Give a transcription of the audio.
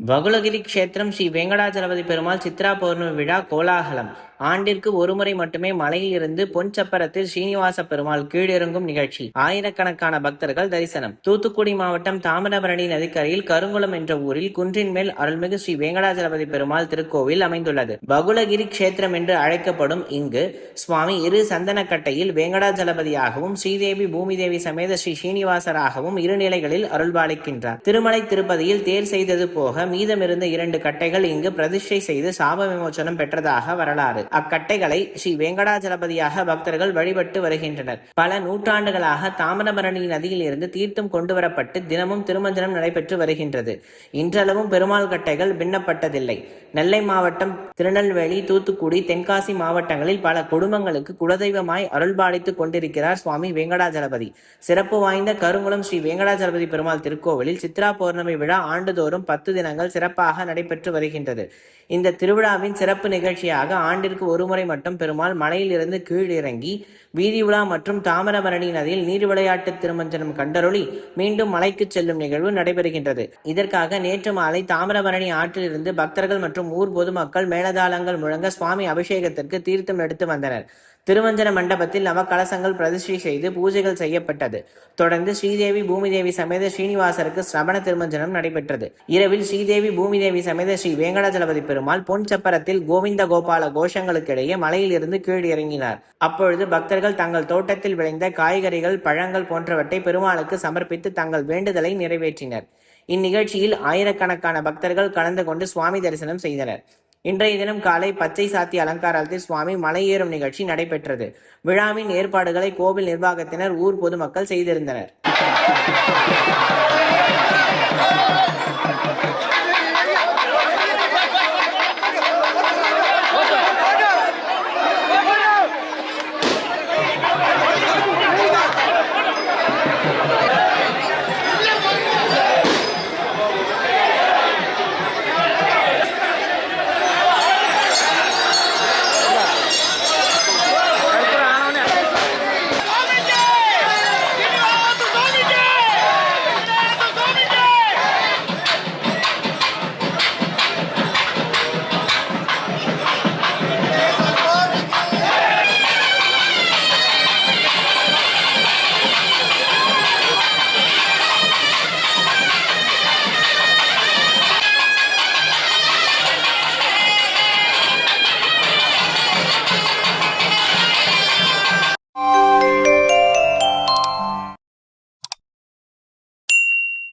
வகுளகிரி க்ஷேத்திரம் ஸ்ரீ வெங்கடாஜலபதி பெருமாள் சித்ரா பௌர்ணமி விழா கோலாகலம். ஆண்டிற்கு ஒருமுறை மட்டுமே மலையில் இருந்து பொன் சப்பரத்தில் ஸ்ரீனிவாச பெருமாள் கீழிறங்கும் நிகழ்ச்சி. ஆயிரக்கணக்கான பக்தர்கள் தரிசனம். தூத்துக்குடி மாவட்டம் தாமிரபரணி நதிக்கரையில் கருங்குளம் என்ற ஊரில் குன்றின் மேல் அருள்மிகு ஸ்ரீ வெங்கடாஜலபதி பெருமாள் திருக்கோவில் அமைந்துள்ளது. வகுளகிரி க்ஷேத்திரம் என்று அழைக்கப்படும் இங்கு சுவாமி இரு சந்தனக்கட்டையில் வெங்கடாஜலபதியாகவும் ஸ்ரீதேவி பூமிதேவி சமேத ஸ்ரீ ஸ்ரீனிவாசராகவும் இரு நிலைகளில் அருள்பாலிக்கின்றார். திருமலை திருப்பதியில் தேர் செய்தது போக மீதமிருந்த 2 கட்டைகள் இங்கு பிரதிஷ்டை செய்து சாப விமோசனம் பெற்றதாக வரலாறு. அக்கட்டைகளை ஸ்ரீ வெங்கடாஜலபதியாக பக்தர்கள் வழிபட்டு வருகின்றனர். பல நூற்றாண்டுகளாக தாமிரபரணி நதியில் இருந்து தீர்த்தம் கொண்டுவரப்பட்டு தினமும் திருமஞ்சனம் நடைபெற்று வருகின்றது. இன்றளவும் பெருமாள் கட்டைகள் பின்னப்பட்டதில்லை. நெல்லை மாவட்டம், திருநெல்வேலி, தூத்துக்குடி, தென்காசி மாவட்டங்களில் பல குடும்பங்களுக்கு குலதெய்வமாய் அருள்பாலித்துக் கொண்டிருக்கிறார் சுவாமி வெங்கடாஜலபதி. சிறப்பு வாய்ந்த கருங்குளம் ஸ்ரீ வெங்கடாஜலபதி பெருமாள் திருக்கோவிலில் சித்ரா பௌர்ணமி விழா ஆண்டுதோறும் 10 தினங்கள் சிறப்பாக நடைபெற்று வருகின்றது. இந்த திருவிழாவின் சிறப்பு நிகழ்ச்சியாக ஆண்டிற்கு ஒருமுறை மட்டும் பெருமாள் மலையில் இருந்து கீழ் இறங்கி வீதி உலா மற்றும் தாமிரபரணி நதியில் நீர் விளையாட்டு திருமஞ்சனம் கண்டருளி மீண்டும் மலைக்கு செல்லும் நிகழ்வு நடைபெறுகின்றது. இதற்காக நேற்று மாலை தாமிரபரணி ஆற்றிலிருந்து பக்தர்கள் மற்றும் ஊர் பொதுமக்கள் மேளதாளங்கள் முழங்க சுவாமி அபிஷேகத்திற்கு தீர்த்தம் எடுத்து வந்தனர். திருமஞ்சன மண்டபத்தில் நவகலசங்கள் பிரதிஷ்டை செய்து பூஜைகள் செய்யப்பட்டது. தொடர்ந்து ஸ்ரீதேவி பூமிதேவி சமேத ஸ்ரீனிவாசருக்கு சிரவண திருமஞ்சனம் நடைபெற்றது. இரவில் ஸ்ரீதேவி பூமிதேவி சமேத ஸ்ரீ வெங்கடாஜலபதி பெருமாள் பொன் சப்பரத்தில் கோவிந்த கோபால கோஷங்களுக்கிடையே மலையில் இருந்து கீழ் இறங்கினார். அப்பொழுது பக்தர்கள் தங்கள் தோட்டத்தில் விளைந்த காய்கறிகள், பழங்கள் போன்றவற்றை பெருமாளுக்கு சமர்ப்பித்து தங்கள் வேண்டுதலை நிறைவேற்றினர். இந்நிகழ்ச்சியில் ஆயிரக்கணக்கான பக்தர்கள் கலந்து கொண்டு சுவாமி தரிசனம் செய்தனர். இன்றைய தினம் காலை பச்சை சாத்தி அலங்காரத்தில் சுவாமி மலையேறும் நிகழ்ச்சி நடைபெற்றது. விழாவின் ஏற்பாடுகளை கோவில் நிர்வாகத்தினர், ஊர் பொதுமக்கள் செய்திருந்தனர்.